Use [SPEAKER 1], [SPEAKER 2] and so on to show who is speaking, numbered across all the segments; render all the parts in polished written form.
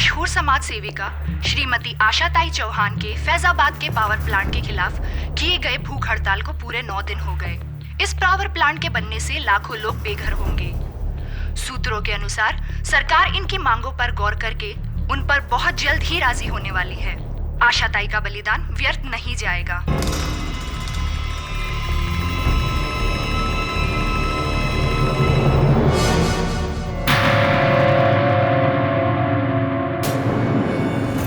[SPEAKER 1] मशहूर समाज सेविका श्रीमती आशाताई चौहान के फैजाबाद के पावर प्लांट के खिलाफ किए गए भूख हड़ताल को पूरे 9 दिन हो गए। इस पावर प्लांट के बनने से लाखों लोग बेघर होंगे। सूत्रों के अनुसार सरकार इनकी मांगों पर गौर करके उन पर बहुत जल्द ही राजी होने वाली है। आशाताई का बलिदान व्यर्थ नहीं जाएगा।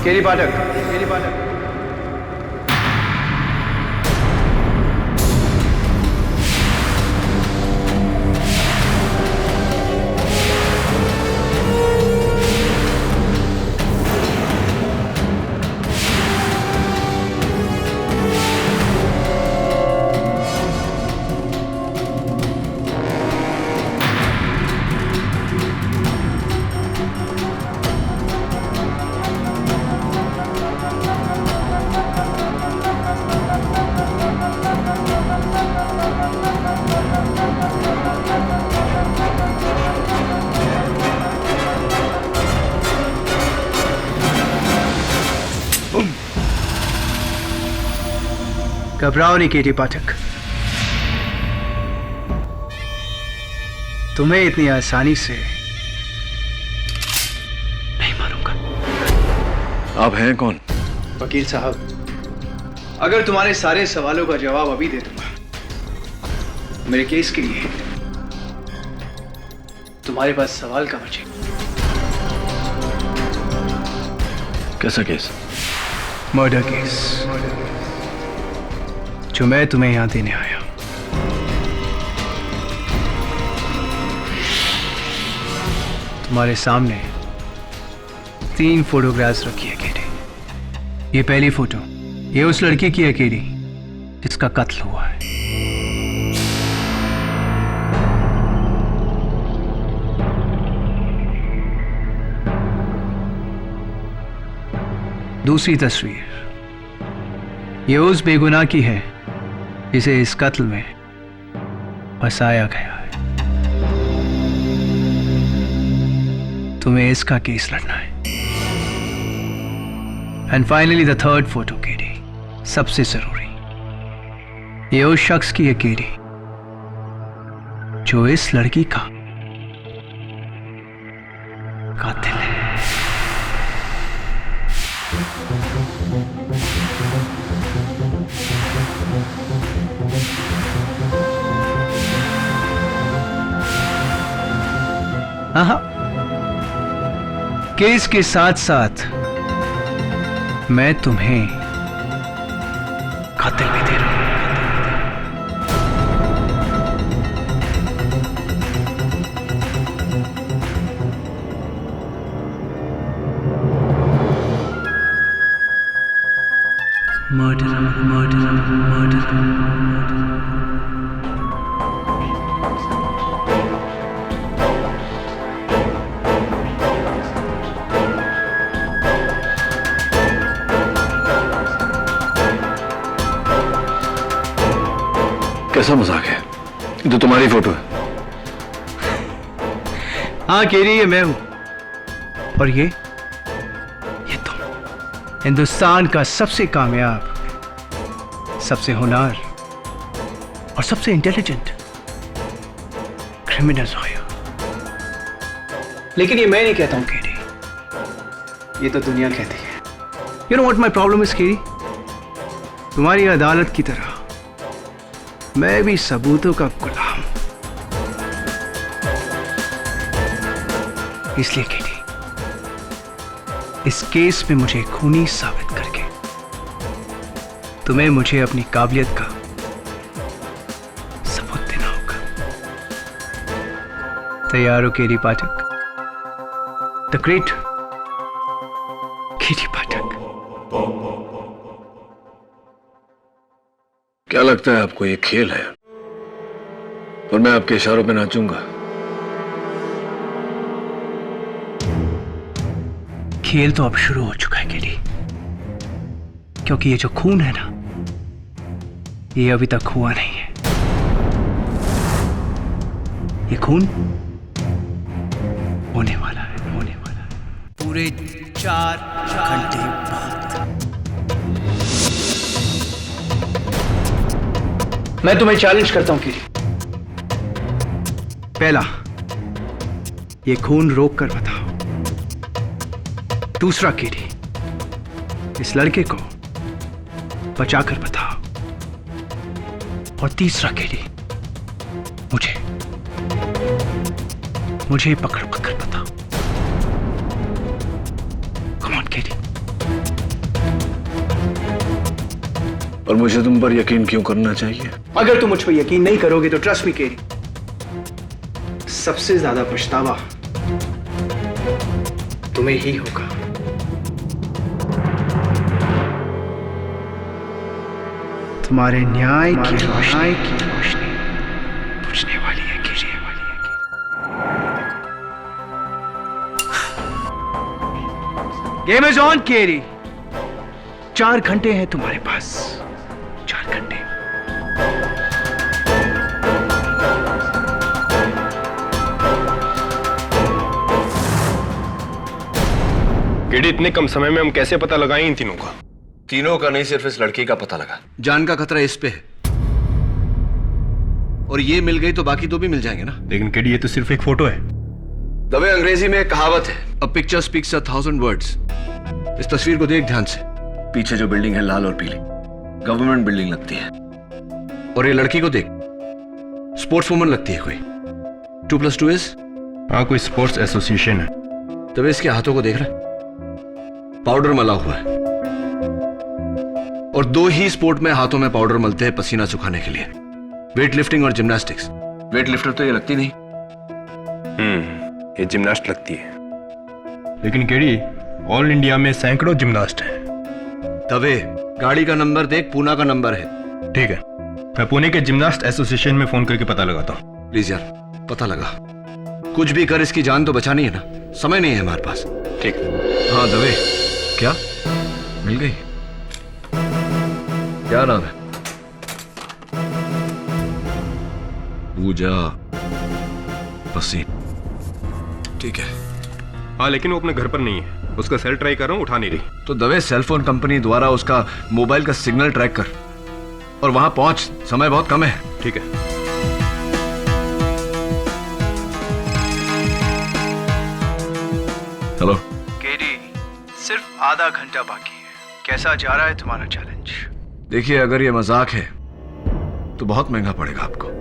[SPEAKER 2] केरी पाठक।
[SPEAKER 3] घबराओ नहीं केटी पाठक, तुम्हें इतनी आसानी से नहीं मारूंगा।
[SPEAKER 4] आप हैं कौन?
[SPEAKER 3] वकील साहब, अगर तुम्हारे सारे सवालों का जवाब अभी दे दूंगा मेरे केस के लिए, तुम्हारे पास सवाल का बचे।
[SPEAKER 4] कैसा केस?
[SPEAKER 3] मर्डर केस, जो मैं तुम्हें यहां देने आया। तुम्हारे सामने 3 फोटोग्राफ्स रखी है केडी। ये पहली फोटो, ये उस लड़की की है केडी जिसका कत्ल हुआ है। दूसरी तस्वीर, ये उस बेगुनाह की है जिसे इस कत्ल में फंसाया गया है। तुम्हें इसका केस लड़ना है। And finally the third photo KD, सबसे जरूरी, ये उस शख्स की है केडी जो इस लड़की का कातिल है। हाँ, केस के साथ साथ मैं तुम्हें कातिल भी दे रहा हूं। Murder, murder, murder.
[SPEAKER 4] कैसा मजाक है? ये तो तुम्हारी फोटो है।
[SPEAKER 3] हाँ केरी, ये मैं हूं। और ये तुम, हिंदुस्तान का सबसे कामयाब, सबसे होनहार और सबसे इंटेलिजेंट क्रिमिनल लॉयर। लेकिन ये मैं नहीं कहता हूं केरी, ये तो दुनिया कहती है। You know what my problem is केरी? तुम्हारी अदालत की तरह मैं भी सबूतों का गुलाम। इसलिए केटी, इस केस में मुझे खूनी साबित करके तुम्हें मुझे अपनी काबिलियत का सबूत देना होगा। तैयार हो केटी पाठक? द ग्रेट केटी पाठक।
[SPEAKER 4] क्या लगता है आपको ये खेल है और मैं आपके इशारों पे नाचूंगा?
[SPEAKER 3] खेल तो अब शुरू हो चुका है केडी, क्योंकि ये जो खून है ना, ये अभी तक हुआ नहीं है। ये खून होने वाला है, होने वाला है। पूरे 4 घंटे बाद।
[SPEAKER 2] मैं तुम्हें चैलेंज करता हूं किरी।
[SPEAKER 3] पहला, ये खून रोक कर बताओ। दूसरा किरी, इस लड़के को बचाकर बताओ। और तीसरा किरी, मुझे पकड़ बताओ। कम ऑन किरी।
[SPEAKER 4] और मुझे तुम पर यकीन क्यों करना चाहिए?
[SPEAKER 3] अगर तुम मुझ पर यकीन नहीं करोगे तो ट्रस्ट मी केरी, सबसे ज्यादा पछतावा तुम्हें ही होगा। तुम्हारे न्याय की रोशनी बुझने वाली है केरी। गेम इज ऑन केरी। 4 घंटे हैं तुम्हारे पास। 4 घंटे।
[SPEAKER 5] केडी, इतने कम समय में हम कैसे पता लगाएं इन तीनों का?
[SPEAKER 4] तीनों का नहीं, सिर्फ इस लड़की का पता लगा।
[SPEAKER 6] जान का खतरा इस पे है, और ये मिल गई तो बाकी तो भी मिल जाएंगे ना।
[SPEAKER 5] लेकिन केडी, ये तो सिर्फ एक फोटो है।
[SPEAKER 4] दबे, अंग्रेजी में एक कहावत है,
[SPEAKER 6] अ पिक्चर स्पीक्स 1,000 वर्ड्स। इस तस्वीर को देख ध्यान से।
[SPEAKER 4] पीछे जो बिल्डिंग है लाल और पीली, गवर्नमेंट बिल्डिंग लगती है।
[SPEAKER 6] और ये लड़की को देख, स्पोर्ट्स वुमन लगती है कोई। 2+2 इज?
[SPEAKER 5] हाँ, कोई स्पोर्ट्स एसोसिएशन है।
[SPEAKER 6] तब इसके हाथों को देख रहा, पाउडर मला हुआ है। और 2 ही स्पोर्ट में हाथों में पाउडर मलते हैं पसीना सुखाने के लिए, वेट लिफ्टिंग और जिम्नास्टिक्स।
[SPEAKER 4] वेट लिफ्टर तो ये लगती नहीं।
[SPEAKER 5] ये जिम्नास्ट लगती है। लेकिन केडी, ऑल इंडिया में सैकड़ों जिम्नास्ट हैं।
[SPEAKER 6] तवे, गाड़ी का नंबर देख, पूना का नंबर है।
[SPEAKER 5] ठीक है, मैं पुणे के जिम्नास्ट एसोसिएशन में फोन करके पता लगाता हूँ।
[SPEAKER 6] प्लीज यार, पता लगा। कुछ भी कर, इसकी जान तो बचानी है ना। समय नहीं है हमारे पास।
[SPEAKER 5] ठीक।
[SPEAKER 6] हाँ दवे, क्या मिल गई? क्या नाम है? पूजा पसीन। ठीक है।
[SPEAKER 5] हाँ, लेकिन वो अपने घर पर नहीं है। उसका सेल ट्राई कर रहा हूँ, उठा नहीं रही।
[SPEAKER 6] तो दवे, सेलफोन कंपनी द्वारा उसका मोबाइल का सिग्नल ट्रैक कर और वहां पहुंच। समय बहुत कम है।
[SPEAKER 5] ठीक है।
[SPEAKER 6] हेलो
[SPEAKER 3] केडी, सिर्फ आधा घंटा बाकी है। कैसा जा रहा है तुम्हारा चैलेंज?
[SPEAKER 6] देखिए, अगर ये मजाक है तो बहुत महंगा पड़ेगा आपको।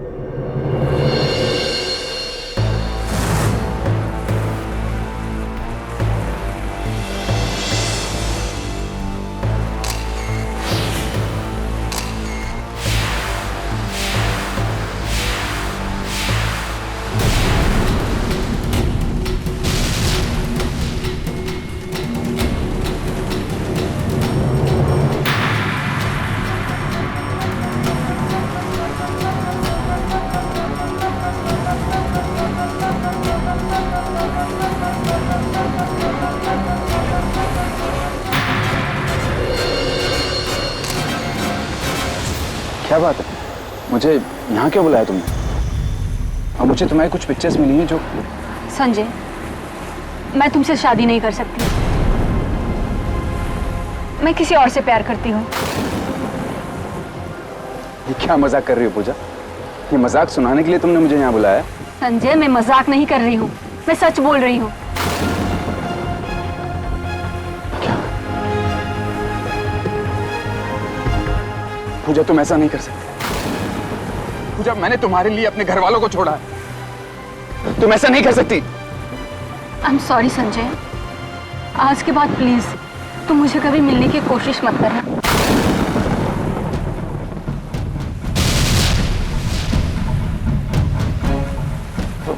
[SPEAKER 2] क्या बात है? मुझे यहाँ क्यों बुलाया तुमने? और मुझे तुम्हारी कुछ पिक्चर्स मिली हैं जो...
[SPEAKER 7] संजय, मैं तुमसे शादी नहीं कर सकती। मैं किसी और से प्यार करती हूँ।
[SPEAKER 2] ये क्या मजाक कर रही हो पूजा? ये मजाक सुनाने के लिए तुमने मुझे यहाँ बुलाया है?
[SPEAKER 7] संजय, मैं मजाक नहीं कर रही हूँ, मैं सच बोल रही हूँ।
[SPEAKER 2] पूजा, तुम ऐसा नहीं कर सकती। पूजा, मैंने तुम्हारे लिए अपने घर वालों को छोड़ा है। तुम ऐसा नहीं कर सकती।
[SPEAKER 7] I am sorry Sanjay. आज के बाद प्लीज तुम मुझे कभी मिलने की कोशिश मत करना।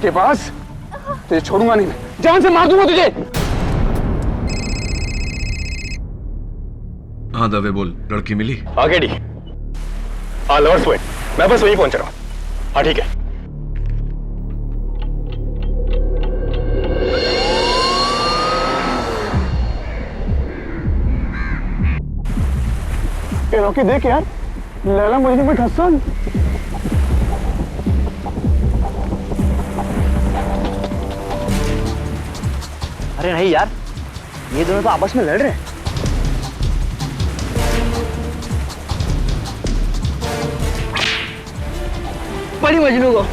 [SPEAKER 2] के पास तुझे छोड़ूंगा नहीं, मैं जान से मार दूंगा तुझे।
[SPEAKER 6] हाँ दवे, बोल, लड़की मिली?
[SPEAKER 5] आगे डी लवर्स पॉइंट, मैं बस वहीं पहुंच रहा हूँ। हाँ ठीक है।
[SPEAKER 2] रॉकी देख यार, लैला मुझे में हसन।
[SPEAKER 8] अरे नहीं यार,
[SPEAKER 3] ये दोनों तो आपस में लड़ रहे हैं। पड़ी मजनू को।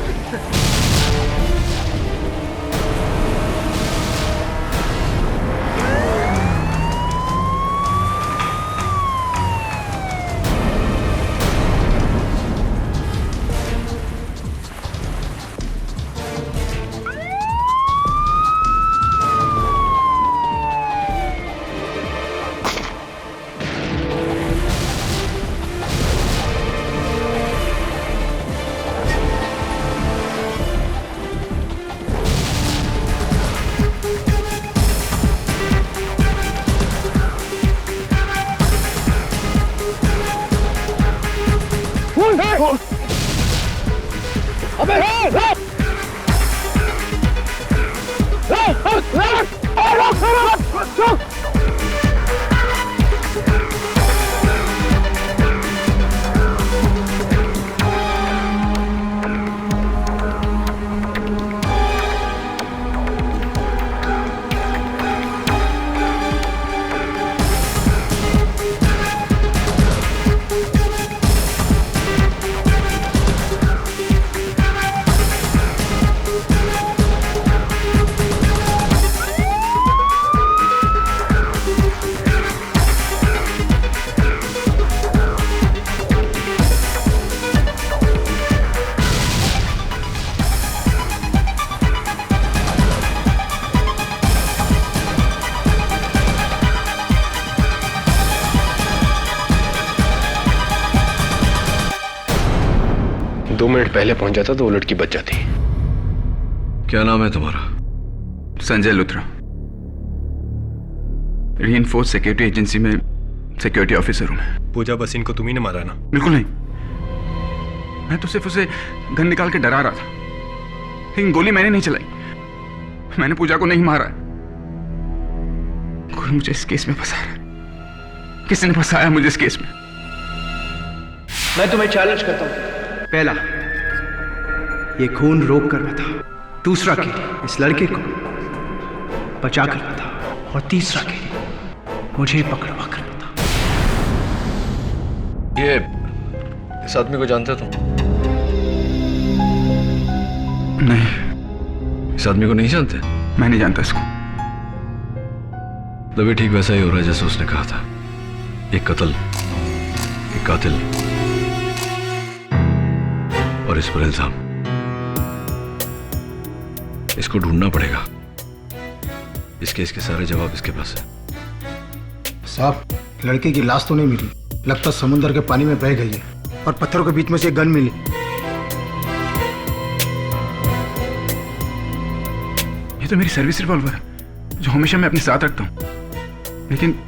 [SPEAKER 4] दो मिनट पहले पहुंच जाता तो वो लड़की बच जाती।
[SPEAKER 6] क्या नाम है तुम्हारा?
[SPEAKER 2] Sanjay Luthra, reinforce security agency में सिक्योरिटी ऑफिसर हूं मैं।
[SPEAKER 5] पूजा बस इनको तुम ही ने मारा ना?
[SPEAKER 2] बिल्कुल नहीं, मैं तो सिर्फ उसे गन निकाल के डरा रहा था, लेकिन गोली मैंने नहीं चलाई। मैंने पूजा को नहीं मारा। कोई मुझे इस केस में फंसा रहा है। किसने फंसाया मुझे इस केस में?
[SPEAKER 3] मैं तुम्हें चैलेंज करता हूं। पहला, ये खून रोक कर बता। दूसरा के इस लड़के को बचा कर बता। और तीसरा के मुझे पकड़वा कर बता।
[SPEAKER 6] ये इस आदमी को जानते हो तुम?
[SPEAKER 2] नहीं।
[SPEAKER 6] इस आदमी को नहीं जानते?
[SPEAKER 2] मैं नहीं जानता इसको।
[SPEAKER 6] तभी ठीक वैसा ही हो रहा है जैसे उसने कहा था। एक कत्ल, एक कातिल और इस पर इल्जाम। इसको ढूंढना पड़ेगा। इस केस के सारे जवाब इसके पास है।
[SPEAKER 8] साहब, लड़के की लाश तो नहीं मिली, लगता समुद्र के पानी में बह गई है और पत्थरों के बीच में से एक गन मिली।
[SPEAKER 2] ये तो मेरी सर्विस रिवॉल्वर है जो हमेशा मैं अपने साथ रखता हूं, लेकिन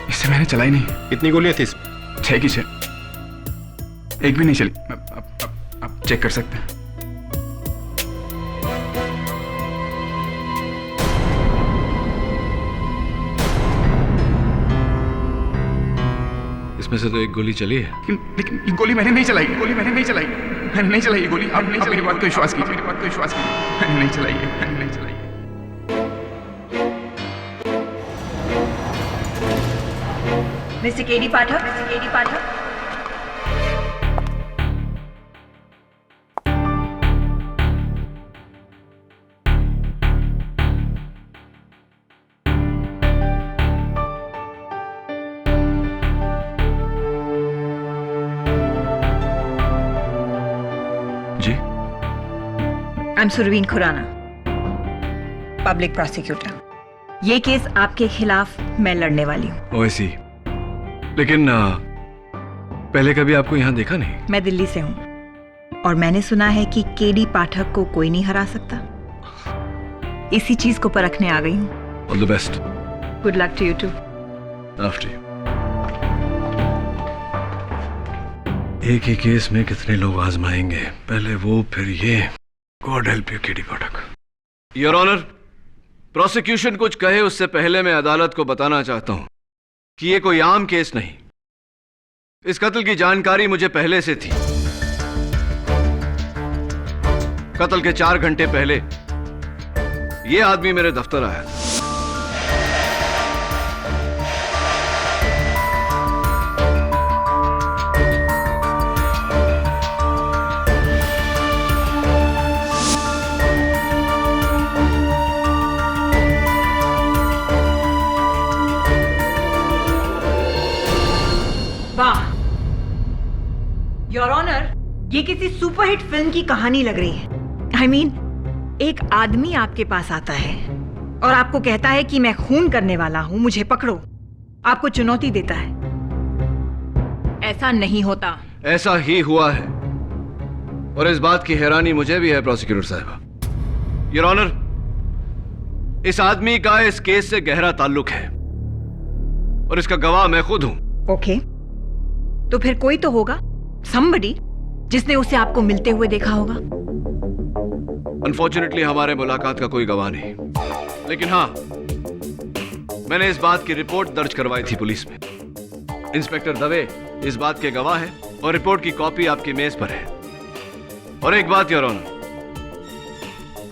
[SPEAKER 2] इससे मैंने चलाई नहीं।
[SPEAKER 5] कितनी गोलियां थी?
[SPEAKER 2] 6 की 6, एक भी नहीं चली। आप चेक कर सकते हैं।
[SPEAKER 6] इसमें से तो एक गोली चली है।
[SPEAKER 2] लेकिन ये गोली मैंने नहीं चलाई। मैंने नहीं चलाई ये गोली। आप मेरी बात को विश्वास कीजिए। मैंने नहीं चलाई है।
[SPEAKER 9] मिस्टर केडी पाठक,
[SPEAKER 6] जी,
[SPEAKER 9] I am Surveen Khurana, public prosecutor. ये केस आपके खिलाफ मैं लड़ने वाली हूँ।
[SPEAKER 6] ओएसी, लेकिन पहले कभी आपको यहाँ देखा नहीं।
[SPEAKER 9] मैं दिल्ली से हूँ और मैंने सुना है कि केडी पाठक को कोई नहीं हरा सकता। इसी चीज को परखने आ गई हूँ।
[SPEAKER 6] All the best.
[SPEAKER 9] Good luck to you too.
[SPEAKER 6] After you. एक ही केस में कितने लोग आजमाएंगे, पहले वो फिर ये। God help you KD Pathak. Your honour, prosecution कुछ कहे उससे पहले मैं अदालत को बताना चाहता हूं कि ये कोई आम केस नहीं। इस कत्ल की जानकारी मुझे पहले से थी। कत्ल के 4 घंटे पहले ये आदमी मेरे दफ्तर आया था।
[SPEAKER 9] ये किसी सुपरहिट फिल्म की कहानी लग रही है। I mean, एक आदमी आपके पास आता है और आपको कहता है कि मैं खून करने वाला हूं, मुझे पकड़ो। आपको चुनौती देता है। ऐसा नहीं होता।
[SPEAKER 6] ऐसा ही हुआ है, और इस बात की हैरानी मुझे भी है प्रोसिक्यूटर साहबा। योर ऑनर, इस आदमी का इस केस से गहरा ताल्लुक है और इसका गवाह मैं खुद हूं।
[SPEAKER 9] ओके, तो फिर कोई तो होगा, somebody, जिसने उसे आपको मिलते हुए देखा होगा।
[SPEAKER 6] अनफॉर्चुनेटली हमारे मुलाकात का कोई गवाह नहीं, लेकिन हाँ, मैंने इस बात की रिपोर्ट दर्ज करवाई थी पुलिस में। इंस्पेक्टर दवे इस बात के गवाह है और रिपोर्ट की कॉपी आपकी मेज पर है। और एक बात योर ऑनर,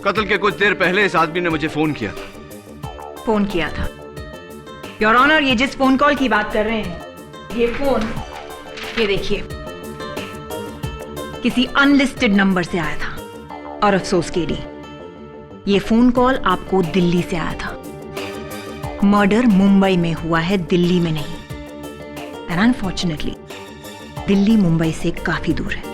[SPEAKER 6] कत्ल के कुछ देर पहले इस आदमी ने मुझे फोन किया था।
[SPEAKER 9] फोन किया था? योर ऑनर, ये जिस फोन कॉल की बात कर रहे हैं, ये फोन, ये देखिए, किसी अनलिस्टेड नंबर से आया था। और अफसोस केडी, ये फोन कॉल आपको दिल्ली से आया था। मर्डर मुंबई में हुआ है, दिल्ली में नहीं। एंड अनफॉर्चुनेटली दिल्ली मुंबई से काफी दूर है।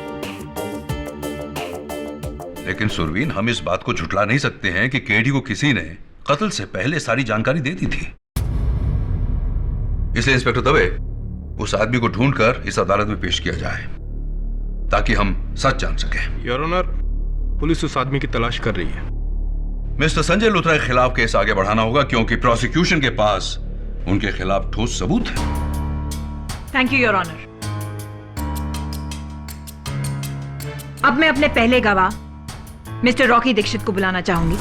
[SPEAKER 10] लेकिन सुरवीन, हम इस बात को झुठला नहीं सकते हैं कि केडी को किसी ने कत्ल से पहले सारी जानकारी दे दी थी। इसलिए इंस्पेक्टर दवे, उस आदमी को ढूंढकर इस अदालत में पेश किया जाए ताकि हम सच जान सकें।
[SPEAKER 5] योर ऑनर, पुलिस उस आदमी की तलाश कर रही है।
[SPEAKER 10] मिस्टर संजय लूथरा के खिलाफ केस आगे बढ़ाना होगा क्योंकि प्रोसिक्यूशन के पास उनके खिलाफ ठोस सबूत है।
[SPEAKER 9] Thank you your honour. अब मैं अपने पहले गवाह मिस्टर रॉकी दीक्षित को बुलाना चाहूंगी,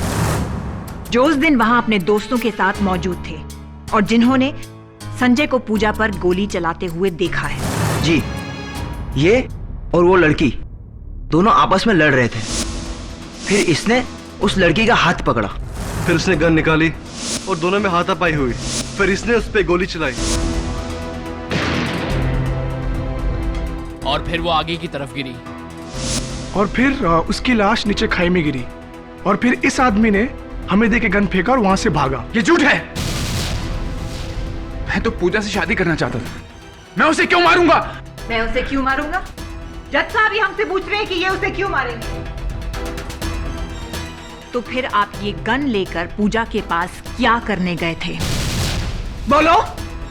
[SPEAKER 9] जो उस दिन वहां अपने दोस्तों के साथ मौजूद थे और जिन्होंने संजय को पूजा पर गोली चलाते हुए देखा है।
[SPEAKER 3] जी, ये और वो लड़की दोनों आपस में लड़ रहे थे। फिर इसने उस लड़की का हाथ पकड़ा,
[SPEAKER 5] फिर उसने गन निकाली और दोनों में हाथापाई हुई। फिर इसने उस पर गोली चलाई
[SPEAKER 11] और फिर वो आगे की तरफ गिरी
[SPEAKER 8] और फिर उसकी लाश नीचे खाई में गिरी और फिर इस आदमी ने हमें देके गन फेंका और वहां से भागा।
[SPEAKER 2] ये झूठ है। मैं तो पूजा से शादी करना चाहता था। मैं उसे क्यों मारूंगा?
[SPEAKER 9] मैं उसे क्यों मारूंगा? जज साहब ही हमसे पूछ रहे हैं कि ये उसे क्यों मारेंगे। तो फिर आप ये गन लेकर पूजा के पास क्या करने गए थे? बोलो।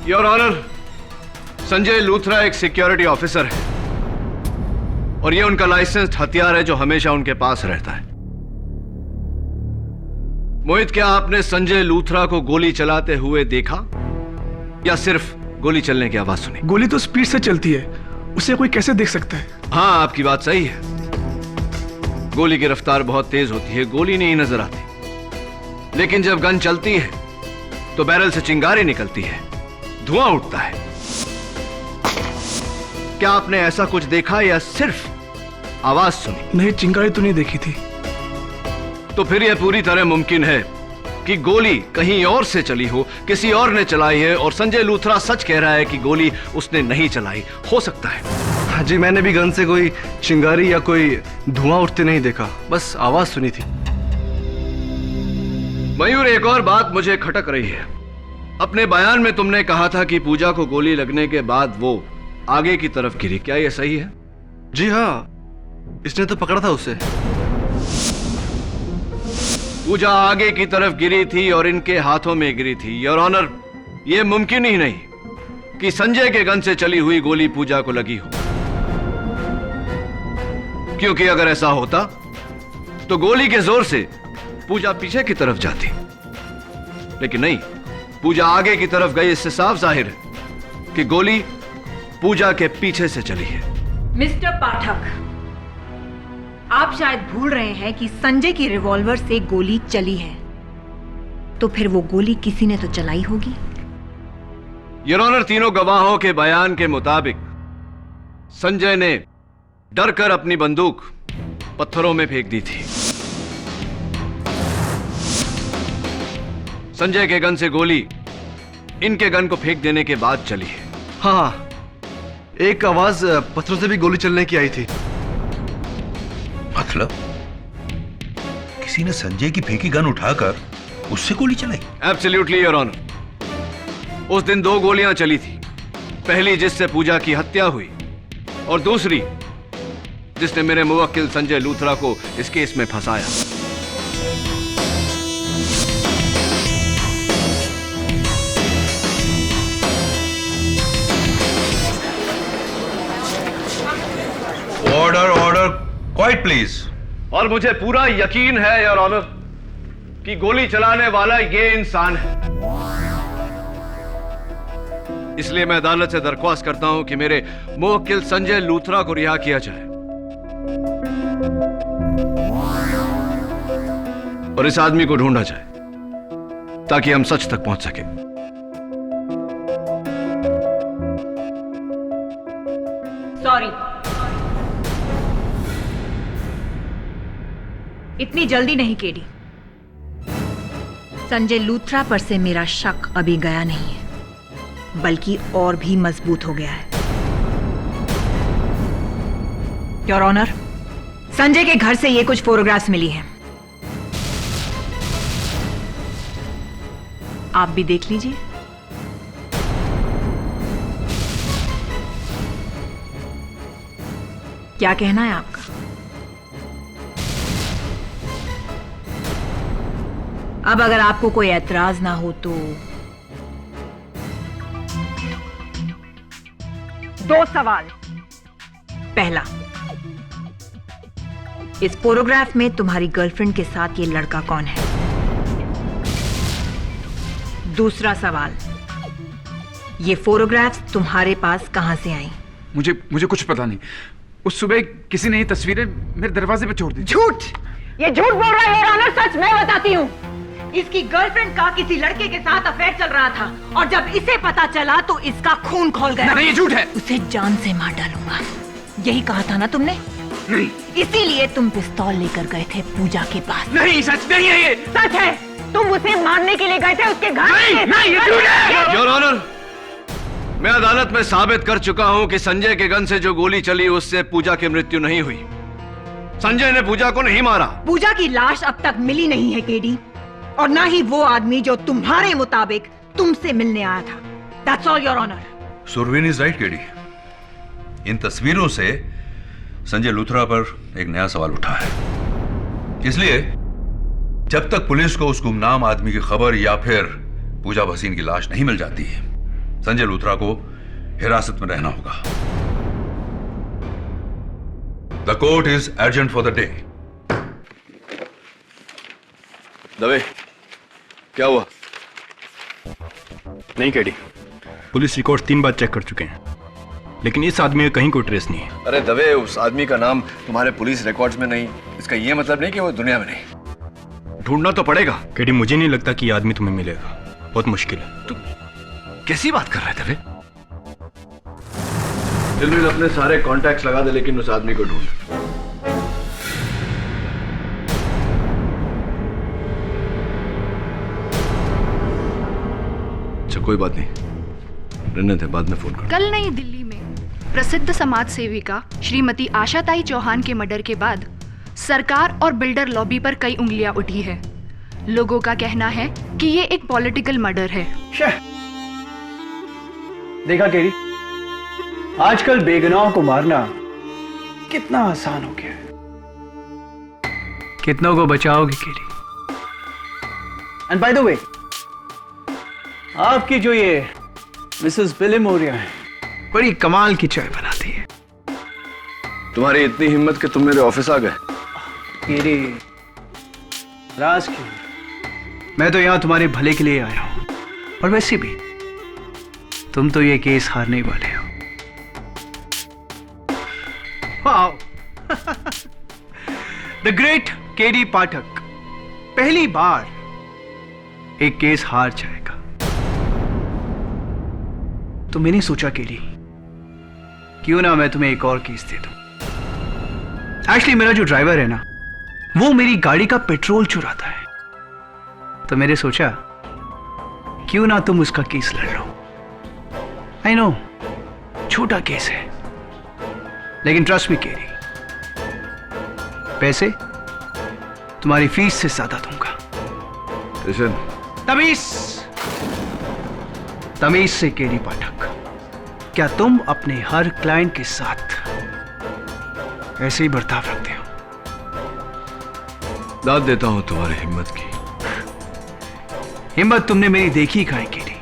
[SPEAKER 6] योर ऑनर, संजय लूथरा एक सिक्योरिटी ऑफिसर है और ये उनका लाइसेंस्ड हथियार है जो हमेशा उनके पास रहता है। मोहित, क्या आपने संजय लूथरा को गोली चलाते हुए देखा या सिर्फ गोली चलने की आवाज सुनी?
[SPEAKER 8] गोली तो स्पीड से चलती है, उसे कोई कैसे देख सकता है?
[SPEAKER 6] हाँ, आपकी बात सही है। गोली की रफ्तार बहुत तेज होती है, गोली नहीं नजर आती। लेकिन जब गन चलती है तो बैरल से चिंगारी निकलती है, धुआं उठता है। क्या आपने ऐसा कुछ देखा या सिर्फ आवाज सुनी?
[SPEAKER 8] नहीं, चिंगारी तो नहीं देखी थी।
[SPEAKER 6] तो फिर यह पूरी तरह मुमकिन है कि गोली कहीं और से चली हो, किसी और ने चलाई है और संजय लूथरा सच कह रहा है कि गोली उसने नहीं चलाई। हो सकता है।
[SPEAKER 5] हाँ जी, मैंने भी गन से कोई चिंगारी या कोई धुआं उठते नहीं देखा, बस आवाज सुनी थी।
[SPEAKER 6] मयूर, एक और बात मुझे खटक रही है। अपने बयान में तुमने कहा था कि पूजा को गोली लगने के बाद वो आगे की तरफ गिरी, क्या यह सही है?
[SPEAKER 5] जी हाँ, इसने तो पकड़ा था उसे।
[SPEAKER 6] पूजा आगे की तरफ गिरी थी और इनके हाथों में गिरी थी। योर ऑनर, यह मुमकिन ही नहीं कि संजय के गन से चली हुई गोली पूजा को लगी हो, क्योंकि अगर ऐसा होता तो गोली के जोर से पूजा पीछे की तरफ जाती, लेकिन नहीं, पूजा आगे की तरफ गई। इससे साफ जाहिर है कि गोली पूजा के पीछे से चली है।
[SPEAKER 9] मिस्टर पाठक, आप शायद भूल रहे हैं कि संजय की रिवॉल्वर से गोली चली है, तो फिर वो गोली किसी ने तो चलाई होगी।
[SPEAKER 6] योर ऑनर, तीनों गवाहों के बयान के मुताबिक संजय ने डरकर अपनी बंदूक पत्थरों में फेंक दी थी। संजय के गन से गोली इनके गन को फेंक देने के बाद चली है।
[SPEAKER 5] हाँ, एक आवाज पत्थरों से भी गोली चलने की आई थी।
[SPEAKER 10] मतलब किसी ने संजय की फेंकी गन उठाकर उससे गोली चलाई?
[SPEAKER 6] Absolutely your honour. उस दिन 2 गोलियां चली थी, पहली जिससे पूजा की हत्या हुई और दूसरी जिसने मेरे मुवक्किल संजय लूथरा को इस केस में फंसाया।
[SPEAKER 10] Order order, quite please.
[SPEAKER 6] और मुझे पूरा यकीन है योर ऑनर कि गोली चलाने वाला ये इंसान है। इसलिए मैं अदालत से दरख्वास्त करता हूं कि मेरे मुवक्किल संजय लूथरा को रिहा किया जाए और इस आदमी को ढूंढा जाए ताकि हम सच तक पहुंच सके।
[SPEAKER 9] सॉरी, इतनी जल्दी नहीं केडी। संजय लूथरा पर से मेरा शक अभी गया नहीं है, बल्कि और भी मजबूत हो गया है। योर ऑनर, संजय के घर से ये कुछ फोटोग्राफ्स मिली हैं। आप भी देख लीजिए। क्या कहना है आपका? अब अगर आपको कोई ऐतराज ना हो तो 2 सवाल। पहला, इस फोटोग्राफ में तुम्हारी गर्लफ्रेंड के साथ ये लड़का कौन है? दूसरा सवाल, ये फोटोग्राफ्स तुम्हारे पास कहां से आई?
[SPEAKER 2] मुझे कुछ पता नहीं। उस सुबह किसी ने ये तस्वीरें मेरे दरवाजे पे छोड़ दी।
[SPEAKER 9] झूठ! ये झूठ बोल रहा है योर ऑनर। सच मैं बताती हूँ। इसकी गर्लफ्रेंड का किसी लड़के के साथ अफेयर चल रहा था और जब इसे पता चला तो इसका खून खौल गया।
[SPEAKER 2] नहीं, ये झूठ है।
[SPEAKER 9] उसे जान से मार डालूंगा, यही कहा था ना तुमने?
[SPEAKER 2] नहीं।
[SPEAKER 9] इसीलिए तुम पिस्तौल लेकर गए थे पूजा के पास।
[SPEAKER 2] नहीं, सच नहीं है ये।
[SPEAKER 9] सच है। तुम उसे मारने के लिए गए थे उसके घर।
[SPEAKER 2] नहीं, ये झूठ है।
[SPEAKER 6] योर ऑनर, मैं अदालत में साबित कर चुका हूं कि संजय के गन से जो गोली चली उससे पूजा की मृत्यु नहीं हुई। संजय ने पूजा को नहीं मारा।
[SPEAKER 9] पूजा की लाश अब तक मिली नहीं है केडी, और ना ही वो आदमी जो तुम्हारे मुताबिक तुमसे मिलने आया था। That's all, Your Honor.
[SPEAKER 10] Surveen is right KD. इन तस्वीरों से संजय लूथरा पर एक नया सवाल उठा है। इसलिए जब तक पुलिस को उस गुमनाम आदमी की खबर या फिर पूजा भसीन की लाश नहीं मिल जाती है, संजय लूथरा को हिरासत में रहना होगा। The court is urgent for the day.
[SPEAKER 6] Dave, क्या हुआ?
[SPEAKER 3] नहीं केडी, पुलिस रिकॉर्ड 3 बार चेक कर चुके हैं, लेकिन इस आदमी का कहीं कोई ट्रेस नहीं है।
[SPEAKER 6] अरे दवे, उस आदमी का नाम तुम्हारे पुलिस रिकॉर्ड्स में नहीं, इसका ये मतलब नहीं कि वो दुनिया में नहीं। ढूंढना तो पड़ेगा।
[SPEAKER 3] केडी, मुझे नहीं लगता कि ये आदमी तुम्हें मिलेगा, बहुत मुश्किल है।
[SPEAKER 6] तू कैसी बात कर रहा है दवे? दिलवीर अपने सारे कॉन्टैक्ट्स लगा दे, लेकिन उस आदमी को ढूंढ। अच्छा, कोई बात नहीं, रहने थे, बाद में फोन कर।
[SPEAKER 1] कल नई दिल्ली में प्रसिद्ध समाज सेविका श्रीमती आशाताई चौहान के मर्डर के बाद सरकार और बिल्डर लॉबी पर कई उंगलियां उठी है। लोगों का कहना है कि ये एक पॉलिटिकल मर्डर है।
[SPEAKER 8] देखा केडी, आजकल बेगुनाहों को मारना कितना आसान हो गया है। कितनों को बचाओगे KD? And by the way, आपकी जो ये मिसेस बिली मोरिया है, बड़ी कमाल की चाय बनाती है।
[SPEAKER 6] तुम्हारी इतनी हिम्मत कि तुम मेरे ऑफिस आ गए?
[SPEAKER 8] केडी, राज की, मैं तो यहां तुम्हारे भले के लिए आया हूं, और वैसे भी तुम तो ये केस हारने वाले हो। वाओ, द ग्रेट केडी पाठक पहली बार एक केस हार जाएगा। तो मैंने सोचा केडी, क्यों ना मैं तुम्हें एक और केस दे दूं। एक्चुअली मेरा जो ड्राइवर है ना, वो मेरी गाड़ी का पेट्रोल चुराता है, तो मैंने सोचा क्यों ना तुम उसका केस लड़ लो। आई नो, छोटा केस है, लेकिन ट्रस्ट मी केडी, पैसे तुम्हारी फीस से ज्यादा दूंगा। तमीज, तमीज से केडी पाठक, क्या तुम अपने हर क्लाइंट के साथ ऐसे ही बर्ताव रखते हो।
[SPEAKER 6] दाद देता हूं तुम्हारी हिम्मत की।
[SPEAKER 8] हिम्मत तुमने मेरी देखी कहाँ है केरी?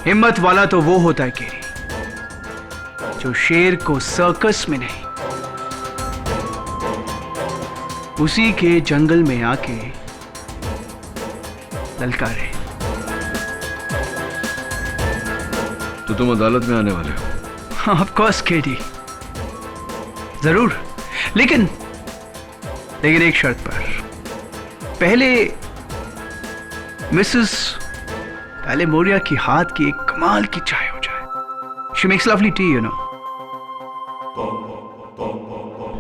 [SPEAKER 8] हिम्मत वाला तो वो होता है केरी जो शेर को सर्कस में नहीं, उसी के जंगल में आके ललकारे।
[SPEAKER 6] तो तुम अदालत में आने वाले हो?
[SPEAKER 8] ऑफ कोर्स केडी, जरूर, लेकिन एक शर्त पर। पहले मिसेस मोरिया की हाथ की एक कमाल की चाय हो जाए। She makes lovely tea, you know.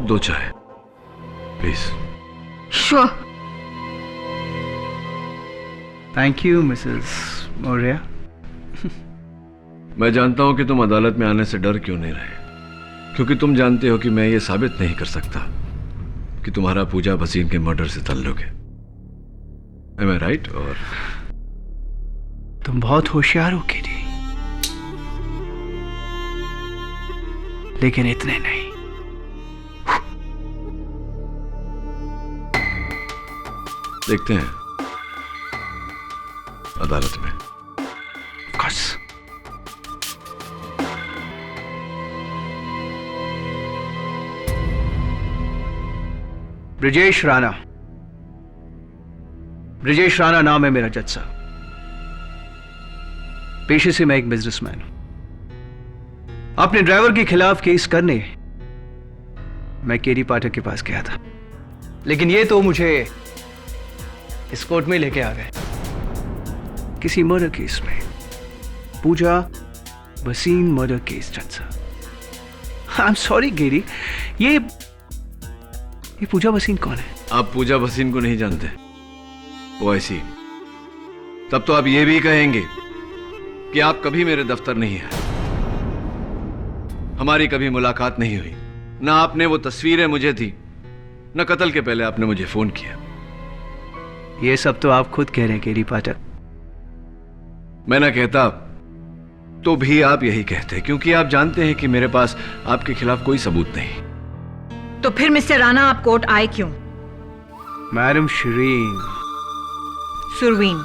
[SPEAKER 6] 2 चाय please.
[SPEAKER 7] Sure.
[SPEAKER 8] Thank you Mrs Moriya.
[SPEAKER 6] मैं जानता हूं कि तुम अदालत में आने से डर क्यों नहीं रहे, क्योंकि तुम जानते हो कि मैं ये साबित नहीं कर सकता कि तुम्हारा पूजा भसीन के मर्डर से ताल्लुक है। Am I right? और
[SPEAKER 8] तुम बहुत होशियार हो केडी, लेकिन इतने नहीं।
[SPEAKER 6] देखते हैं अदालत में।
[SPEAKER 8] Of ब्रिजेश राणा। ब्रिजेश राणा नाम है मेरा जज साहब। पेशे से मैं एक बिजनेसमैन हूं। अपने ड्राइवर के खिलाफ केस करने मैं केडी पाठक के पास गया था, लेकिन ये तो मुझे इस कोर्ट में लेके आ गए किसी मर्डर केस में। पूजा भसीन मर्डर केस जज साहब। आई एम सॉरी केडी, ये पूजा भसीन कौन है?
[SPEAKER 6] आप पूजा भसीन को नहीं जानते? वो ऐसी, तब तो आप ये भी कहेंगे कि आप कभी मेरे दफ्तर नहीं आए, हमारी कभी मुलाकात नहीं हुई, ना आपने वो तस्वीरें मुझे दी, ना कत्ल के पहले आपने मुझे फोन किया।
[SPEAKER 8] ये सब तो आप खुद कह रहे हैं केडी पाठक।
[SPEAKER 6] मैं ना कहता तो भी आप यही कहते, क्योंकि आप जानते हैं कि मेरे पास आपके खिलाफ कोई सबूत नहीं।
[SPEAKER 9] तो फिर मिस्टर राणा आप कोर्ट आए क्यों?
[SPEAKER 8] Madam Shareen.
[SPEAKER 9] Surveen.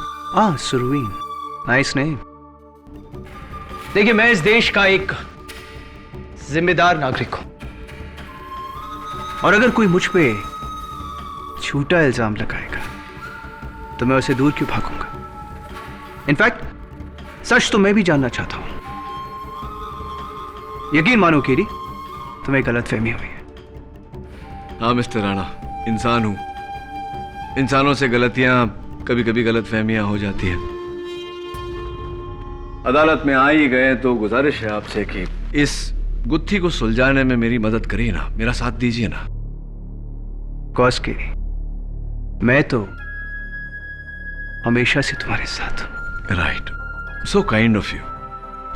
[SPEAKER 8] Surveen, nice name. देखिए, मैं इस देश का एक जिम्मेदार नागरिक हूं, और अगर कोई मुझ पे झूठा इल्जाम लगाएगा तो मैं उसे दूर क्यों भागूंगा? इनफैक्ट सच तो मैं भी जानना चाहता हूं। यकीन मानो केडी, तुम्हें गलतफहमी हुई है।
[SPEAKER 6] हाँ मिस्टर राणा, इंसान हूं, इंसानों से गलतियां, कभी कभी गलतफहमियां हो जाती हैं। अदालत में आ ही गए तो गुजारिश है आपसे कि इस गुत्थी को सुलझाने में मेरी मदद करिए ना, मेरा साथ दीजिए ना।
[SPEAKER 8] कॉस के मैं तो हमेशा से तुम्हारे साथ हूं।
[SPEAKER 6] Right, so kind of you,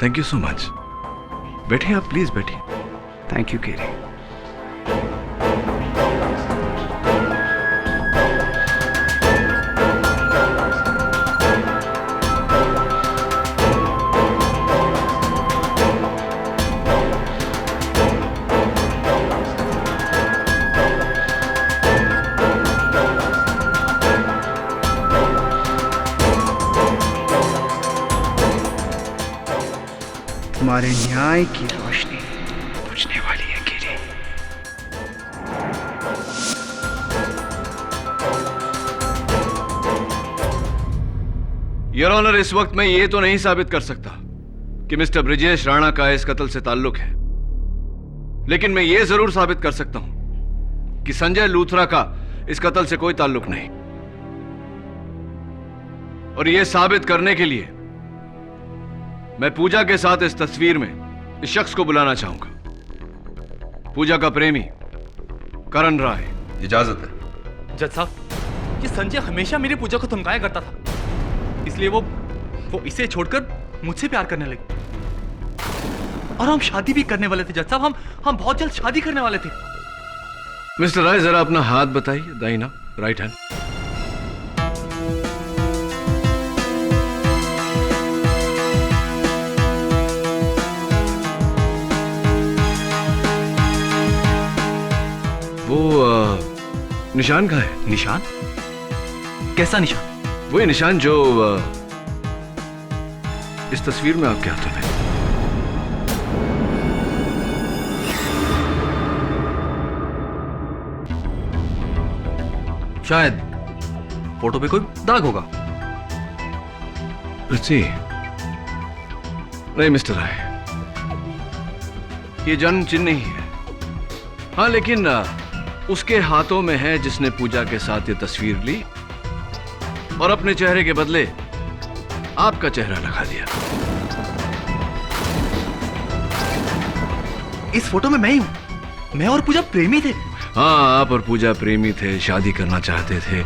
[SPEAKER 6] thank you so much. बैठिए आप, प्लीज बैठिए।
[SPEAKER 8] Thank you KD. तुम्हारे न्याय की रोशनी बुझने वाली है केडी।
[SPEAKER 6] योर ऑनर, इस वक्त मैं ये तो नहीं साबित कर सकता कि मिस्टर ब्रिजेश राणा का इस कत्ल से ताल्लुक है, लेकिन मैं ये जरूर साबित कर सकता हूं कि संजय लूथरा का इस कत्ल से कोई ताल्लुक नहीं। और यह साबित करने के लिए मैं पूजा के साथ इस तस्वीर में इस शख्स को बुलाना चाहूंगा, पूजा का प्रेमी करण राय।
[SPEAKER 10] इजाजत है।
[SPEAKER 11] जज साहब, ये संजय हमेशा मेरी पूजा को धमकाया करता था, इसलिए वो इसे छोड़कर मुझसे प्यार करने लगी, और हम शादी भी करने वाले थे जज साहब। हम बहुत जल्द शादी करने वाले थे।
[SPEAKER 6] मिस्टर राय, जरा अपना हाथ बताइए, दाहिना, राइट हैंड। वो निशान कहाँ है?
[SPEAKER 11] निशान? कैसा निशान?
[SPEAKER 6] वही निशान जो इस तस्वीर में आपके हाथों में।
[SPEAKER 11] शायद फोटो पे कोई दाग होगा।
[SPEAKER 6] रुचि, नहीं मिस्टर राय, ये जन्म चिन्ह नहीं है। हाँ, लेकिन उसके हाथों में है जिसने पूजा के साथ ये तस्वीर ली और अपने चेहरे के बदले आपका चेहरा लगा दिया।
[SPEAKER 11] इस फोटो में मैं ही हूं। मैं और पूजा प्रेमी थे।
[SPEAKER 6] हाँ, आप और पूजा प्रेमी थे, शादी करना चाहते थे।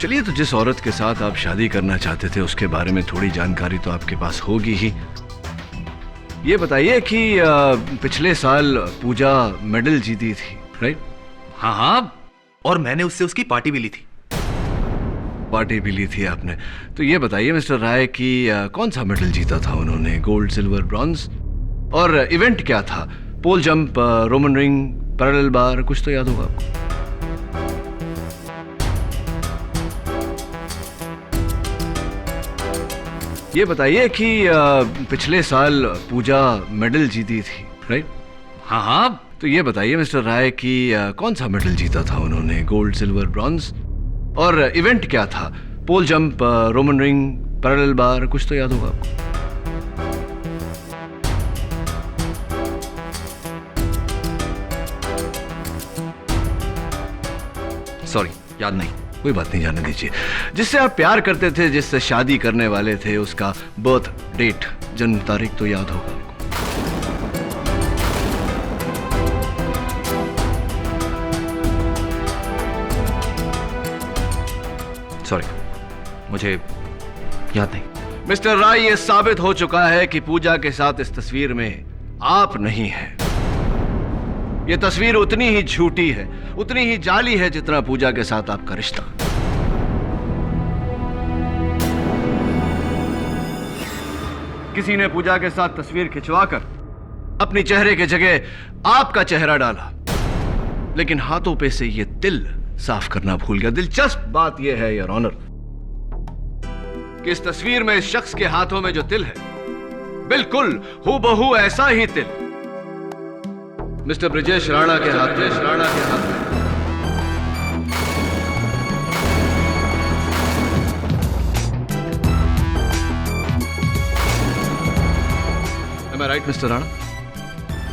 [SPEAKER 6] चलिए, तो जिस औरत के साथ आप शादी करना चाहते थे उसके बारे में थोड़ी जानकारी तो आपके पास होगी ही। ये बताइए कि पिछले साल पूजा मेडल जीती थी, राइट?
[SPEAKER 11] हाँ हाँ, और मैंने उससे उसकी पार्टी भी ली थी।
[SPEAKER 6] पार्टी भी ली थी आपने? तो ये बताइए मिस्टर राय कि कौन सा मेडल जीता था उन्होंने? Gold, silver, bronze? और इवेंट क्या था? पोल जंप, रोमन रिंग, पैरेलल बार, कुछ तो याद होगा आपको? ये बताइए कि पिछले साल पूजा मेडल जीती थी, राइट?
[SPEAKER 11] हाँ हाँ।
[SPEAKER 6] तो ये बताइए मिस्टर राय कि कौन सा मेडल जीता था उन्होंने? Gold, silver, bronze? और इवेंट क्या था? पोल जंप, रोमन रिंग, पैरेलल बार, कुछ तो याद होगा आपको?
[SPEAKER 11] सॉरी, याद नहीं।
[SPEAKER 6] कोई बात नहीं, जाने दीजिए। जिससे आप प्यार करते थे, जिससे शादी करने वाले थे, उसका बर्थ डेट, जन्म तारीख तो याद होगा आपको?
[SPEAKER 11] सॉरी, मुझे याद नहीं।
[SPEAKER 6] मिस्टर राय, ये साबित हो चुका है कि पूजा के साथ इस तस्वीर में आप नहीं हैं। ये तस्वीर उतनी ही झूठी है, उतनी ही जाली है जितना पूजा के साथ आपका रिश्ता। किसी ने पूजा के साथ तस्वीर खिंचवाकर अपनी चेहरे के जगह आपका चेहरा डाला, लेकिन हाथों पे से ये तिल साफ करना भूल गया। दिलचस्प बात यह है योर ऑनर कि इस तस्वीर में इस शख्स के हाथों में जो तिल है, बिल्कुल हूबहू ऐसा ही तिल मिस्टर ब्रिजेश राणा के हाथ में। Am I right, Mr. Rana?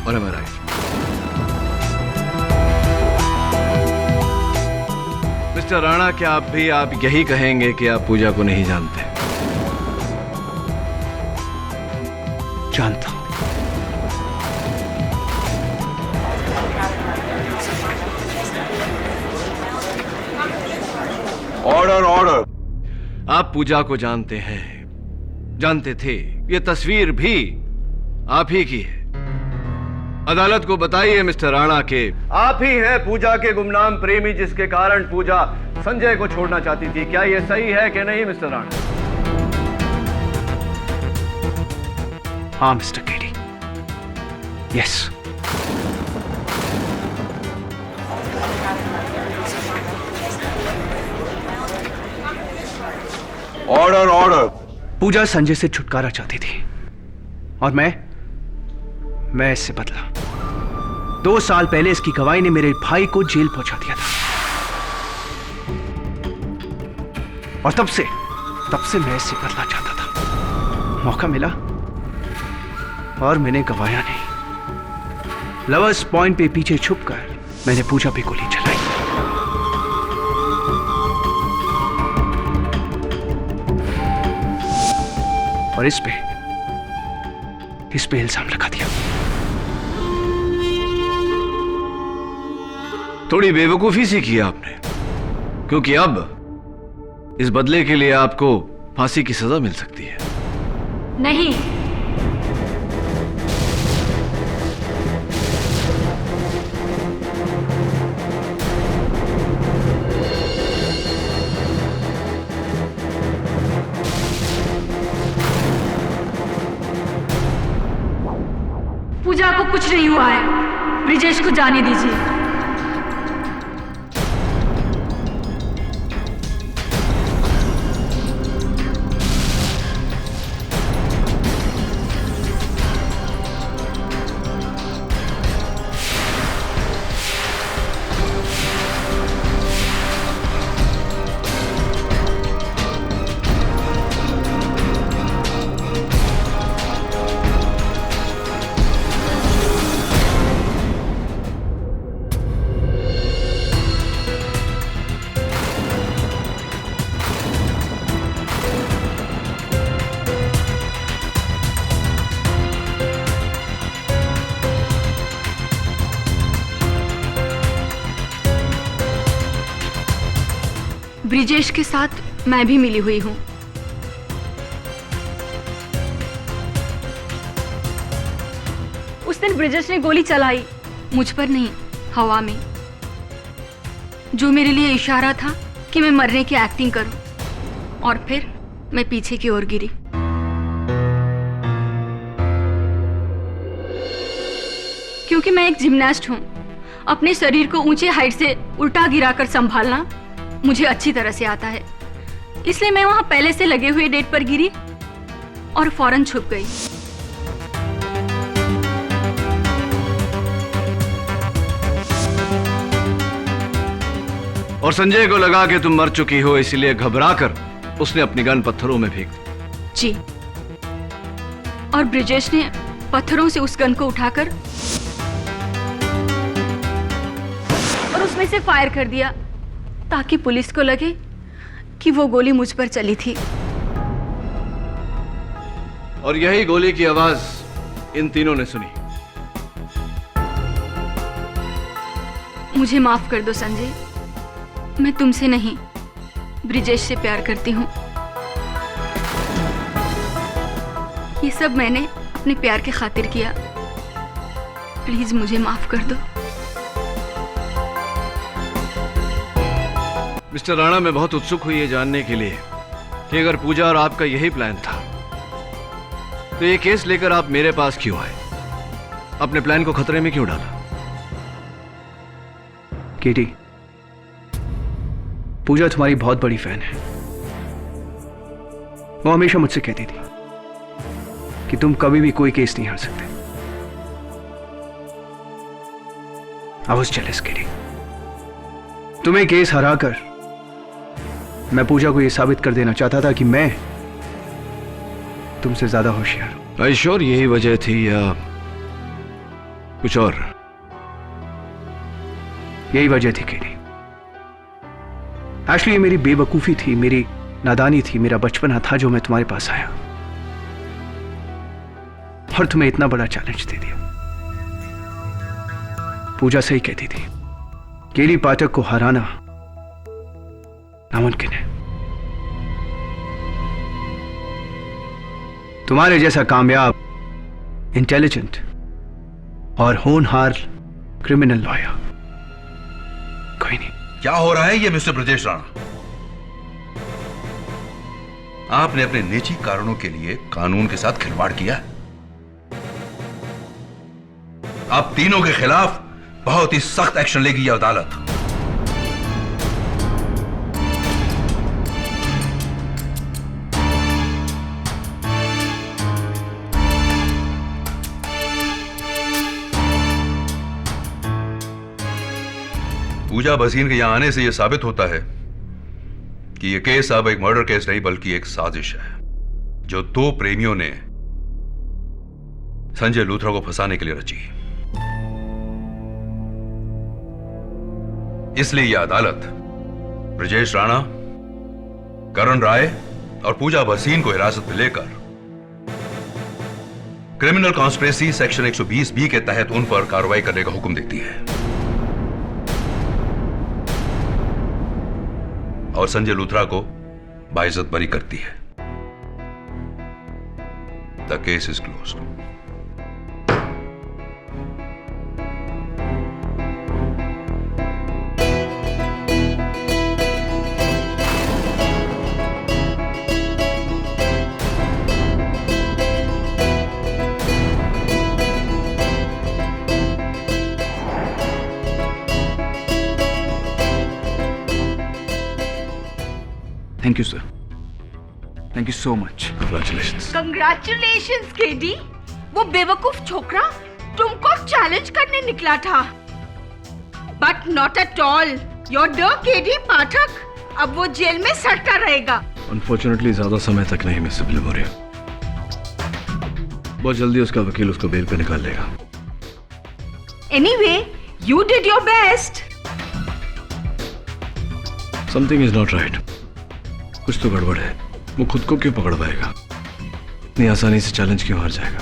[SPEAKER 6] Or am I right? Mister Rana, क्या आप यही कहेंगे कि आप पूजा को नहीं जानते?
[SPEAKER 8] जानता हूं।
[SPEAKER 10] Order, order.
[SPEAKER 6] आप पूजा को जानते हैं, जानते थे। ये तस्वीर भी आप ही की है। अदालत को बताइए मिस्टर राणा के आप ही हैं पूजा के गुमनाम प्रेमी, जिसके कारण पूजा संजय को छोड़ना चाहती थी। क्या यह सही है कि नहीं मिस्टर राणा?
[SPEAKER 8] हाँ mister KD, yes.
[SPEAKER 10] Order, order.
[SPEAKER 8] Pooja Sanjay से छुटकारा चाहती थी और मैं इससे बदला। 2 साल पहले इसकी गवाही ने मेरे भाई को जेल पहुंचा दिया था और तब से मैं इससे बदला चाहता था। मौका मिला और मैंने गवाया नहीं। लवर्स पॉइंट पे पीछे छुपकर मैंने पूजा पे गोली चलाई। और इस पे इल्जाम लगा दिया।
[SPEAKER 6] थोड़ी बेवकूफी सी की आपने, क्योंकि अब इस बदले के लिए आपको फांसी की सजा मिल सकती है।
[SPEAKER 7] नहीं, पूजा को कुछ नहीं हुआ है। ब्रिजेश को जाने दीजिए।
[SPEAKER 1] ब्रिजेश के साथ मैं भी मिली हुई हूँ। उस दिन ब्रिजेश ने गोली चलाई, मुझ पर नहीं, हवा में, जो मेरे लिए इशारा था कि मैं मरने की एक्टिंग करूं। और फिर मैं पीछे की ओर गिरी। क्योंकि मैं एक जिम्नास्ट हूं, अपने शरीर को ऊंचे हाइट से उल्टा गिराकर संभालना मुझे अच्छी तरह से आता है। इसलिए मैं वहां पहले से लगे हुए डेट पर गिरी और फौरन छुप गई।
[SPEAKER 6] और संजय को लगा कि तुम मर चुकी हो, इसलिए घबराकर उसने अपनी गन पत्थरों में फेंक दी।
[SPEAKER 1] जी, और ब्रिजेश ने पत्थरों से उस गन को उठाकर और उसमें से फायर कर दिया ताकि पुलिस को लगे कि वो गोली मुझ पर चली थी।
[SPEAKER 6] और यही गोली की आवाज इन तीनों ने सुनी।
[SPEAKER 1] मुझे माफ कर दो संजय, मैं तुमसे नहीं, ब्रिजेश से प्यार करती हूँ। ये सब मैंने अपने प्यार के खातिर किया। प्लीज मुझे माफ कर दो।
[SPEAKER 6] मिस्टर राणा, मैं बहुत उत्सुक हुई ये जानने के लिए कि अगर पूजा और आपका यही प्लान था तो ये केस लेकर आप मेरे पास क्यों आए? अपने प्लान को खतरे में क्यों डाला?
[SPEAKER 8] केटी, पूजा तुम्हारी बहुत बड़ी फैन है। वो हमेशा मुझसे कहती थी कि तुम कभी भी कोई केस नहीं हार सकते। आई वाज जेलस केटी। तुम्हें केस हराकर मैं पूजा को यह साबित कर देना चाहता था कि मैं तुमसे ज्यादा होशियार हूं।
[SPEAKER 6] आई श्योर यही वजह थी या कुछ और?
[SPEAKER 8] यही वजह थी केटी। एक्चुअली ये मेरी बेवकूफी थी, मेरी नादानी थी, मेरा बचपना था जो मैं तुम्हारे पास आया और तुम्हें इतना बड़ा चैलेंज दे दिया। पूजा सही कहती थी, केली पाठक को हराना नामुमकिन है। तुम्हारे जैसा कामयाब, इंटेलिजेंट और होनहार क्रिमिनल लॉयर कोई नहीं।
[SPEAKER 10] क्या हो रहा है ये मिस्टर ब्रजेश राणा? आपने अपने निजी कारणों के लिए कानून के साथ खिलवाड़ किया है। आप तीनों के खिलाफ बहुत ही सख्त एक्शन लेगी यह अदालत। पूजा भसीन के यहां आने से यह साबित होता है कि यह केस अब एक मर्डर केस नहीं बल्कि एक साजिश है जो दो प्रेमियों ने संजय लूथरा को फंसाने के लिए रची। इसलिए यह अदालत ब्रजेश राणा, करण राय और पूजा भसीन को हिरासत में लेकर क्रिमिनल कॉन्स्पिरेसी सेक्शन 120 के तहत उन पर कार्रवाई करने का हुक्म देती है और संजय लूथरा को बाइज्जत बरी करती है। The case is closed.
[SPEAKER 2] Thank you sir, thank you so much.
[SPEAKER 6] Congratulations.
[SPEAKER 12] Congratulations KD. वो बेवकूफ छोकरा तुमको चैलेंज करने निकला था, but not at all your the KD Pathak अब वो जेल में सड़ता रहेगा।
[SPEAKER 6] अनफॉर्चुनेटली ज्यादा समय तक नहीं मिस मेमोरी। बहुत जल्दी उसका वकील उसको बेल पे निकाल लेगा।
[SPEAKER 12] Anyway you did your best.
[SPEAKER 6] Something is not right. कुछ तो गड़बड़ है। वो खुद को क्यों पकड़ पाएगा? इतनी आसानी से चैलेंज क्यों हार जाएगा?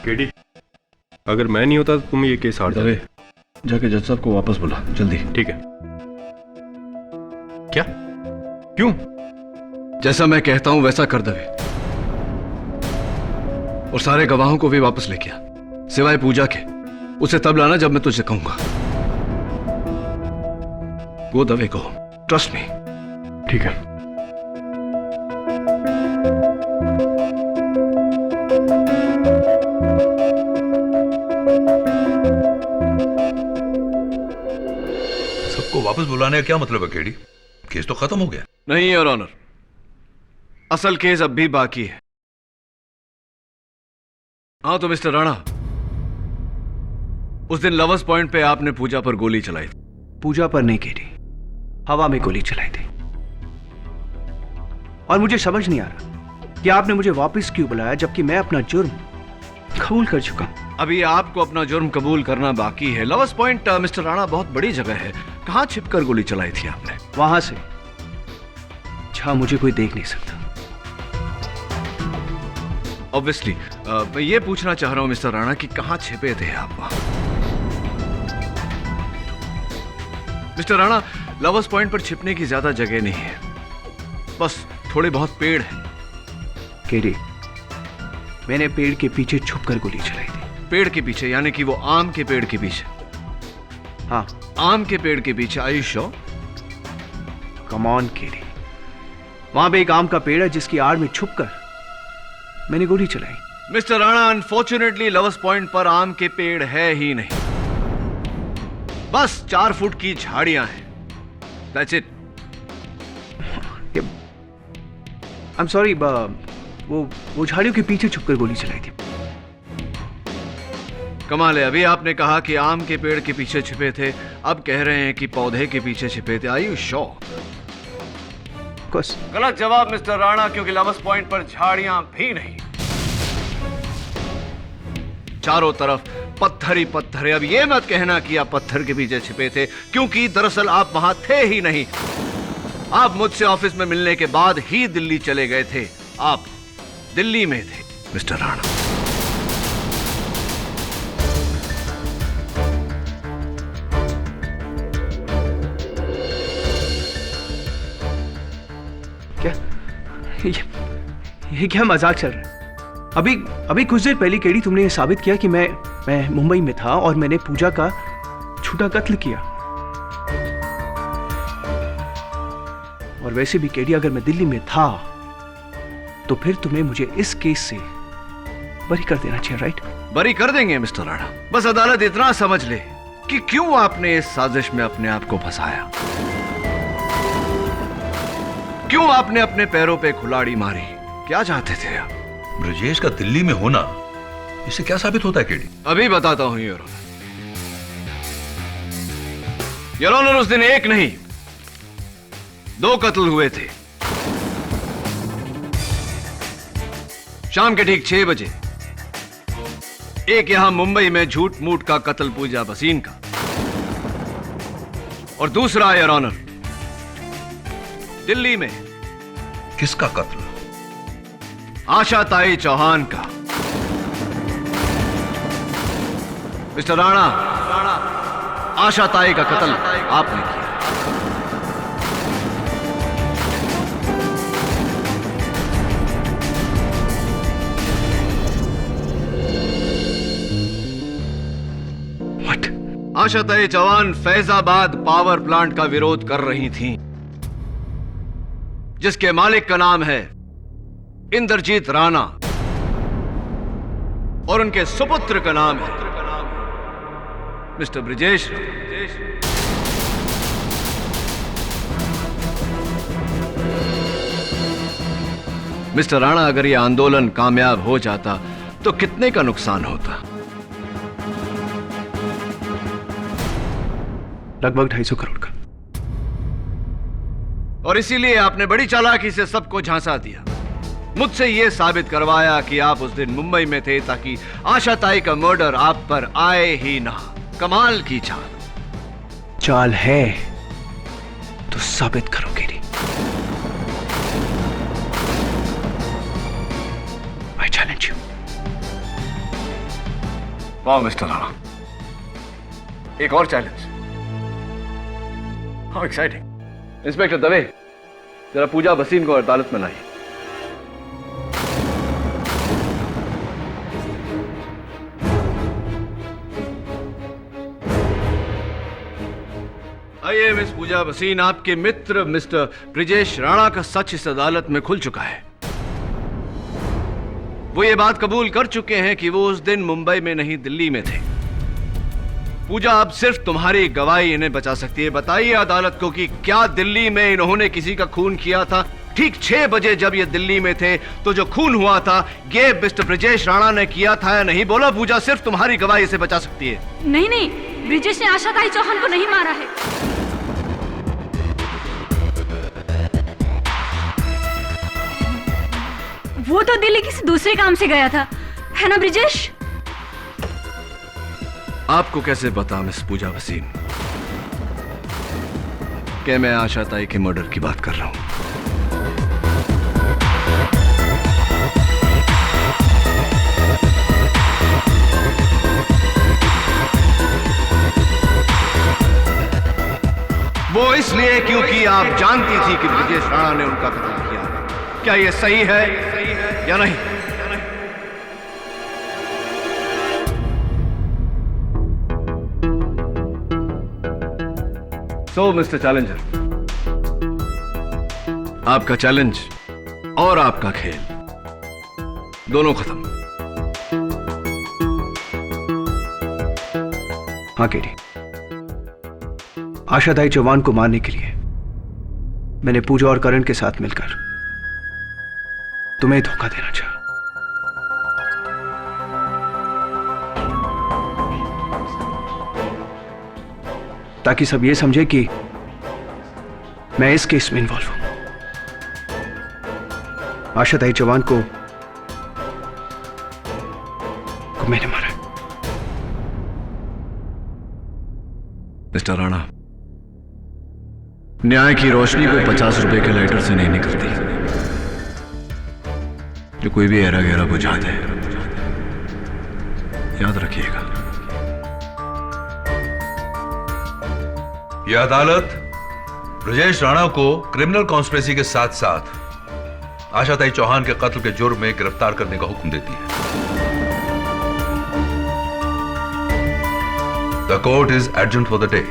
[SPEAKER 13] केडी, अगर मैं नहीं होता तो तुम ये केस हार जाते।
[SPEAKER 6] जाके जज साहब को वापस बुला जल्दी।
[SPEAKER 13] ठीक है। क्या? क्यों?
[SPEAKER 6] जैसा मैं कहता हूं वैसा कर दवे, और सारे गवाहों को भी वापस लेके आ, सिवाय पूजा के। उसे तब लाना जब मैं तुझे कहूंगा। गो दवे को, ट्रस्ट मी।
[SPEAKER 13] ठीक है।
[SPEAKER 10] सबको वापस बुलाने का क्या मतलब है केडी? केस तो खत्म हो गया।
[SPEAKER 6] नहीं योर ऑनर, असल केस अब भी बाकी है। हाँ तो मिस्टर राणा, उस दिन लवर्स पॉइंट पे आपने पूजा पर गोली चलाई थी।
[SPEAKER 8] पूजा पर नहीं केडी, हवा में गोली चलाई थी। और मुझे समझ नहीं आ रहा कि आपने मुझे वापस क्यों बुलाया, जबकि मैं अपना जुर्म कबूल कर चुका हूं।
[SPEAKER 6] अभी आपको अपना जुर्म कबूल करना बाकी है। लवर्स पॉइंट मिस्टर राणा बहुत बड़ी जगह है। कहां छिपकर गोली चलाई थी आपने?
[SPEAKER 8] वहां से जहां मुझे कोई देख नहीं सकता।
[SPEAKER 6] ऑब्वियसली मैं ये पूछना चाह रहा हूं मिस्टर राणा कि कहां छिपे थे आप वहां? मिस्टर राणा, लवर्स पॉइंट पर छिपने की ज्यादा जगह नहीं है, बस थोड़े बहुत पेड़ हैं।
[SPEAKER 8] केडी, मैंने पेड़ के पीछे छुपकर गोली चलाई थी।
[SPEAKER 6] पेड़ के पीछे यानी कि वो आम के पेड़ के पीछे?
[SPEAKER 8] हाँ,
[SPEAKER 6] आम के पेड़ के पीछे। Are you sure?
[SPEAKER 8] Come on KD, वहां पे एक आम का पेड़ है जिसकी आड़ में छुपकर मैंने गोली चलाई।
[SPEAKER 6] Mister Rana, unfortunately lovers point पर आम के पेड़ है ही नहीं, बस 4 फुट की झाड़ियां हैं। That's it.
[SPEAKER 8] I'm sorry, वो झाड़ियों के पीछे छुपकर गोली चलाई थी।
[SPEAKER 6] कमाल है, अभी आपने कहा कि आम के पेड़ के पीछे छिपे थे, अब कह रहे हैं कि पौधे के पीछे छिपे थे। Are you sure? गलत जवाब मिस्टर राणा, क्योंकि लवर्स पॉइंट पर झाड़ियां भी नहीं, चारों तरफ पत्थर ही पत्थर है। अब ये मत कहना कि आप पत्थर के पीछे छिपे थे, क्योंकि दरअसल आप वहां थे ही नहीं। आप मुझसे ऑफिस में मिलने के बाद ही दिल्ली चले गए थे। आप दिल्ली में थे मिस्टर राणा।
[SPEAKER 8] क्या ये क्या मजाक चल रहा है? अभी कुछ देर पहले केडी तुमने ये साबित किया कि मैं मुंबई में था और मैंने पूजा का झूठा कत्ल किया। और वैसे भी केडी, अगर मैं दिल्ली में था तो फिर तुम्हें मुझे इस केस से बरी कर देना चाहिए, राइट?
[SPEAKER 6] बरी कर देंगे मिस्टर राणा, बस अदालत इतना समझ ले कि क्यों आपने इस साजिश में अपने आप को फंसाया, क्यों आपने अपने पैरों पे कुल्हाड़ी मारी, क्या चाहते थे आप?
[SPEAKER 10] ब्रजेश का दिल्ली में होना इससे क्या साबित होता है केडी?
[SPEAKER 6] अभी बताता हूं योर ऑनर। योर ऑनर, उस दिन एक नहीं 2 कत्ल हुए थे। शाम के ठीक 6 बजे एक यहां मुंबई में झूठ मूठ का कत्ल पूजा भसीन का, और दूसरा योर ऑनर दिल्ली में।
[SPEAKER 10] किसका कत्ल?
[SPEAKER 6] आशा ताई चौहान का। मिस्टर राणा, आशा ताई का कत्ल आपने किया।
[SPEAKER 8] What?
[SPEAKER 6] आशा ताई चौहान फैजाबाद पावर प्लांट का विरोध कर रही थीं, जिसके मालिक का नाम है इंद्रजीत राणा और उनके सुपुत्र का नाम है मिस्टर ब्रिजेश। मिस्टर राणा, अगर यह आंदोलन कामयाब हो जाता तो कितने का नुकसान होता?
[SPEAKER 8] लगभग 250 करोड़ का।
[SPEAKER 6] और इसीलिए आपने बड़ी चालाकी से सबको झांसा दिया, मुझसे यह साबित करवाया कि आप उस दिन मुंबई में थे ताकि आशा ताई का मर्डर आप पर आए ही ना। कमाल की
[SPEAKER 8] चाल है तो साबित करो केडी। I challenge you.
[SPEAKER 6] वाह मिस्टर राणा, एक और challenge. How exciting. Inspector Dave, जरा पूजा वसीम को अदालत में लाइए। आइए मिस पूजा वसीम, आपके मित्र मिस्टर ब्रिजेश राणा का सच इस अदालत में खुल चुका है। वो ये बात कबूल कर चुके हैं कि वो उस दिन मुंबई में नहीं दिल्ली में थे। पूजा, अब सिर्फ तुम्हारी गवाही इन्हें बचा सकती है। बताइए अदालत को कि क्या दिल्ली में इन्होंने किसी का खून किया था? ठीक 6 बजे जब ये दिल्ली में थे तो जो खून हुआ था ये मिस्टर ब्रिजेश राणा ने किया था या नहीं? बोला पूजा, सिर्फ तुम्हारी गवाही इसे बचा सकती है।
[SPEAKER 7] नहीं नहीं, ब्रिजेश ने आशा ताई चौहान को नहीं मारा है। वो तो दिल्ली किसी दूसरे काम से गया था, है ना ब्रिजेश?
[SPEAKER 6] आपको कैसे पता मिस पूजा वसीम कि मैं आशा ताई के मर्डर की बात कर रहा हूं? वो इसलिए क्योंकि आप जानती थी कि ब्रिजेश राणा ने उनका कत्ल किया। क्या ये सही है या नहीं? सो मिस्टर चैलेंजर, आपका चैलेंज और आपका खेल दोनों खत्म।
[SPEAKER 8] हाँ केडी, आशा ताई चौहान को मारने के लिए मैंने पूजा और करण के साथ मिलकर तुम्हें धोखा देना चाहा। ताकि सब ये समझे कि मैं इस केस में इन्वॉल्व हूं। आशा ताई चौहान को मैंने मारा।
[SPEAKER 6] मिस्टर राणा, न्याय की रोशनी को 50 रुपए के लाइटर से नहीं निकलती जो कोई भी ऐरा गहरा बुझा दे। याद रखिएगा।
[SPEAKER 10] यह अदालत ब्रजेश राणा को क्रिमिनल कॉन्स्पिरेसी के साथ साथ आशा ताई चौहान के कत्ल के जुर्म में गिरफ्तार करने का हुक्म देती है। The court is adjourned for the day.